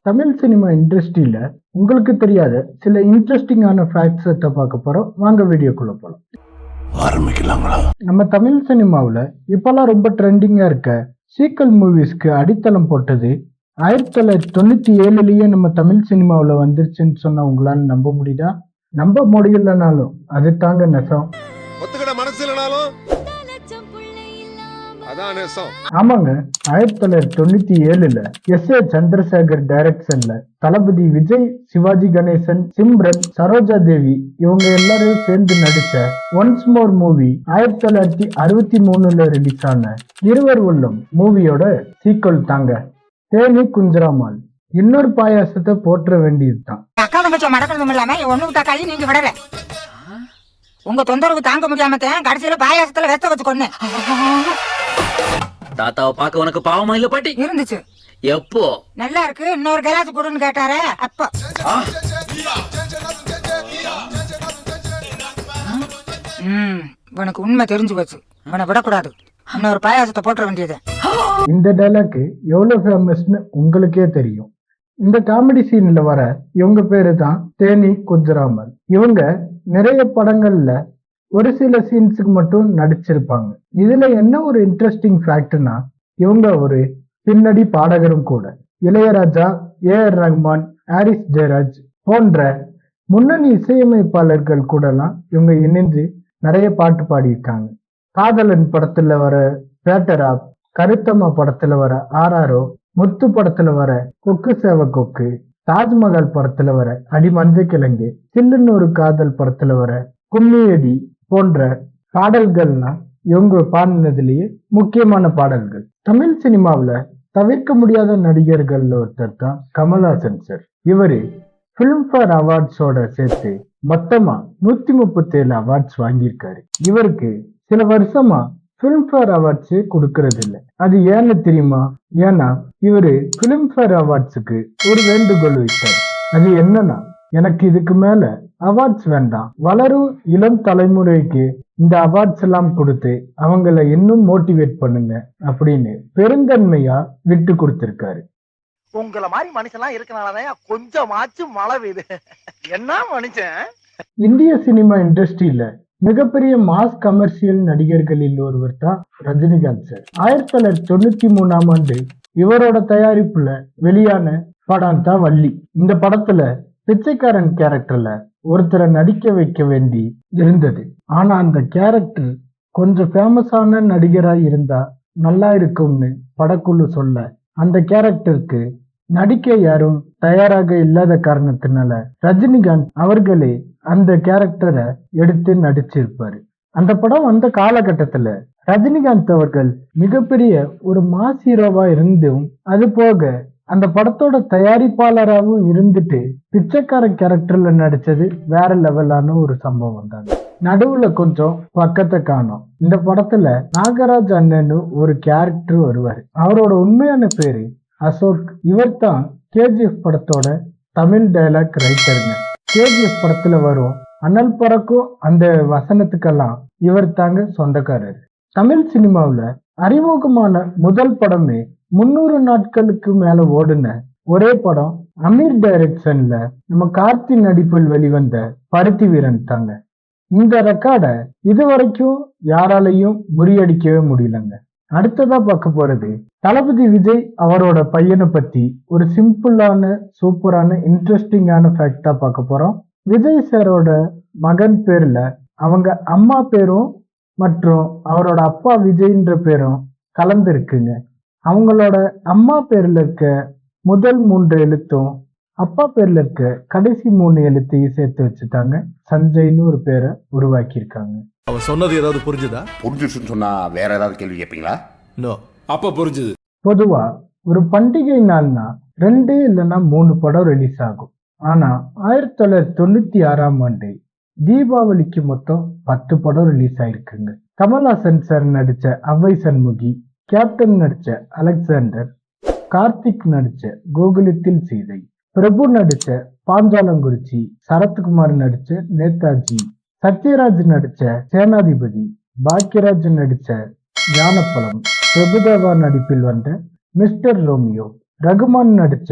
Tamil cinema இண்டஸ்ட்ரியில உங்களுக்கு தெரியாத சில இன்ட்ரெஸ்டிங்கான ஃபேக்ட்ஸை பார்க்க போறோம். வாங்க வீடியோக்குள்ள போலாம். ஆரம்பிக்கலாங்களா? நம்ம தமிழ் சினிமாவில் இப்பெல்லாம் ரொம்ப ட்ரெண்டிங்கா இருக்க சீக்வல் மூவிஸ்க்கு அடித்தளம் போட்டது 1997லயே நம்ம தமிழ் சினிமாவில் வந்துருச்சுன்னு சொன்னா உங்களால நம்ப முடியுதா? நம்ப முடியலனாலும் அது தாங்க நெசம். ஒத்துக்கிட மனசு இல்லனாலும் அதான் நேசம். ஆமாங்க, 1997ல S.A. சந்திரசேகர் டைரக்ஷன்ல தளபதி விஜய், சிவாஜி கணேசன், சிம்ரன், சரோஜா தேவி இவங்க எல்லாரும் சேர்ந்து நடிச்ச ஒன்ஸ் மோர் மூவி 1963ல ரிலீஸ் ஆன இருவர் உள்ளம் மூவியோட சீக்வல் தாங்க தேனி குஞ்சராமால். இன்னொரு பாயாசத்தை போற்ற வேண்டியதுதான். உங்க தொந்தரவு தாங்க முடியாம கடைசியில பாயாசத்துல வெத்த வச்சு கொண்டு தாத்தாவை பார்க்க உனக்கு பாவமா இல்ல பாட்டி? இருந்துச்சு. எப்போ? நல்லா இருக்கு, இன்னொரு கிளாஸ் கொடுன்னு கேட்டாரே அப்போ. உனக்கு உண்மை தெரிஞ்சு போச்சு, உன்னை விடக்கூடாது, இன்னொரு பாயாசத்தை போட்ட வேண்டியது. இந்த டைலாக் எவ்வளவு ஃபேமஸ்னு உங்களுக்கே தெரியும். இந்த காமெடி சீன்ல வர இவங்க பேரு தான் தேனி குஞ்சராமல். இவங்க நிறைய படங்கள்ல ஒரு சில சீன்ஸுக்கு மட்டும் நடிச்சிருப்பாங்க. இதுல என்ன ஒரு இன்ட்ரெஸ்டிங் ஃபேக்ட்னா, இவங்க ஒரு பின்னணி பாடகரும் கூட. இளையராஜா, A.R. ரஹ்மான், ஹாரிஸ் ஜெயராஜ் போன்ற முன்னணி இசையமைப்பாளர்கள் கூடலாம் இவங்க இணைந்து நிறைய பாட்டு பாடியிருக்காங்க. காதலன் படத்துல வர பேட்டரா, கருத்தம்மா படத்துல வர RRO, முத்து படத்துல வர கொக்கு சேவ கொக்கு, தாஜ்மஹால் படத்துல வர அடி மஞ்ச கிழங்கு, சில்லுன்னு ஒரு காதல் படத்துல வர கும்மியடி போன்ற பாடல்கள்லாம் இவங்க பாடினதுலயே முக்கியமான பாடல்கள். தமிழ் சினிமாவில தவிர்க்க முடியாத நடிகர்கள் ஒருத்தர் தான் கமல்ஹாசன் சார். இவரு பிலிம்பேர் அவார்ட்ஸோட சேர்த்து மொத்தமா 137 அவார்ட்ஸ் வாங்கியிருக்காரு. இவருக்கு சில வருஷமா பிலிம்பேர் அவார்ட்ஸ் கொடுக்கறது இல்லை. அது ஏன்னு தெரியுமா? ஏன்னா இவரு பிலிம்பேர் அவார்ட்ஸுக்கு ஒரு வேண்டுகோள் வைத்தார். அது என்னன்னா, எனக்கு இதுக்கு மேல அவார்ட்ஸ் வேண்டாம், வளரும் இளம் தலைமுறைக்கு இந்த அவார்ட்ஸ் எல்லாம் கொடுத்து அவங்கள இன்னும் மோட்டிவேட் பண்ணுங்க அப்படின்னு பெருந்தன்மையா விட்டு கொடுத்திருக்காரு. உங்களை மாதிரி மனுஷன்லாம் இருக்கனாலதான் கொஞ்சமாச்சும் மழை பெய்யுது. என்ன மனுஷன்? இந்திய சினிமா இண்டஸ்ட்ரியில மிகப்பெரிய மாஸ் கமர்ஷியல் நடிகர்களில் ஒருவர் தான் ரஜினிகாந்த் சார். 1993ஆம் ஆண்டு இவரோட தயாரிப்புல வெளியான படம் தான் வள்ளி. இந்த படத்துல பிச்சைக்காரன் கேரக்டர்ல ஒருத்தரை நடிக்க வைக்க வேண்டி இருந்தது. ஆனா அந்த கேரக்டர் கொஞ்சம் ஃபேமஸான நடிகரா இருந்தா நல்லா இருக்கும்னு படக்குழு சொல்ல, அந்த கேரக்டருக்கு நடிக்க யாரும் தயாராக இல்லாத காரணத்தினால ரஜினிகாந்த் அவர்களே அந்த கேரக்டரை எடுத்து நடிச்சிருப்பாரு. அந்த படம் வந்த காலகட்டத்துல ரஜினிகாந்த் அவர்கள் மிகப்பெரிய ஒரு மாஸ் ஹீரோவா இருந்தும், அது போக அந்த படத்தோட தயாரிப்பாளராகவும் இருந்துட்டு பிச்சைக்காரன் கேரக்டர்ல நடிச்சது வேற லெவலான ஒரு சம்பவம் தாங்க. நடுவுல கொஞ்சம் பக்கத்தை காணோம். இந்த படத்துல நாகராஜ் அண்ணன்னு ஒரு கேரக்டர் வருவாரு. அவரோட உண்மையான பேரு அசோக். இவர் தான் KGF படத்தோட தமிழ் டைலாக் ரைட்டருங்க. KGF படத்துல வரும் அனல் பறக்கும் அந்த வசனத்துக்கெல்லாம் இவர் தாங்க சொந்தக்காரர். தமிழ் சினிமாவுல அறிமுகமான முதல் படமே 300 நாட்களுக்கு மேல ஓடுன ஒரே படம் அமீர் டைரக்ஷன்ல நம்ம கார்த்தி நடிப்பில் வெளிவந்த பருத்தி வீரன் தாங்க. இந்த ரெக்கார்டை இதுவரைக்கும் யாராலையும் முறியடிக்கவே முடியலங்க. அடுத்ததா பார்க்க போறது தளபதி விஜய் அவரோட பையனை பத்தி ஒரு சிம்பிளான சூப்பரான இன்ட்ரெஸ்டிங்கான ஃபேக்டா பார்க்க போறோம். விஜய் சாரோட மகன் பேர்ல அவங்க அம்மா பேரும் மற்றும் அவரோட அப்பா விஜய்ன்ற பேரும் கலந்து இருக்குங்க. அவங்களோட அம்மா பேர்ல இருக்க முதல் 3 எழுத்தும் அப்பா பேர்ல இருக்க கடைசி 3 எழுத்தையும் சேர்த்து வச்சுட்டாங்க. சஞ்சய்னு ஒரு பேரை உருவாக்கி இருக்காங்க. அவன் சொன்னது ஏதாவது புரிஞ்சுதா? புரிஞ்சுச்சுன்னு சொன்னா வேற ஏதாவது கேள்வி கேட்பீங்களா? நோ, அப்ப புரிஞ்சுது. பொதுவா ஒரு பண்டிகை நாள்னா 2 இல்லைன்னா 3 படம் ரிலீஸ் ஆகும். ஆனா 1996ஆம் ஆண்டு தீபாவளிக்கு மொத்தம் 10 படம் ரிலீஸ் ஆயிருக்குங்க. கமல்ஹாசன் சார் நடிச்ச அவ்வை சண்முகி, கேப்டன் நடிச்ச அலெக்சாண்டர், கார்த்திக் நடிச்ச கோகுலத்தில் சீதை, பிரபு நடிச்ச பாஞ்சாலங்குறிச்சி, சரத்குமார் நடிச்ச நேதாஜி, சத்யராஜ் நடிச்ச சேனாதிபதி, பாக்கியராஜ் நடிச்ச ஞானப்பழம், பிரபுதேவா நடிப்பில் வந்த மிஸ்டர் ரோமியோ, ரகுமான் நடிச்ச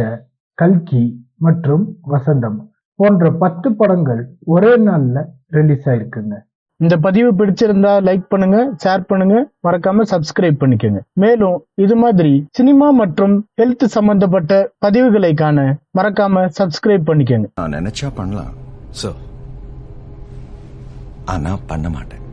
கல்கி மற்றும் வசந்தம் போன்ற 10 படங்கள் ஒரே நாள்ல ரிலீஸ் ஆயிருக்குங்க. இந்த பதிவு பிடிச்சிருந்தா லைக் பண்ணுங்க, ஷேர் பண்ணுங்க, மறக்காம சப்ஸ்கிரைப் பண்ணிக்கோங்க. மேலும் இது மாதிரி சினிமா மற்றும் ஹெல்த் சம்பந்தப்பட்ட பதிவுகளை காண மறக்காம சப்ஸ்கிரைப் பண்ணிக்கோங்க. நான் நினைச்சா பண்ணலாம் சார் ஆனா பண்ண மாட்டேன்.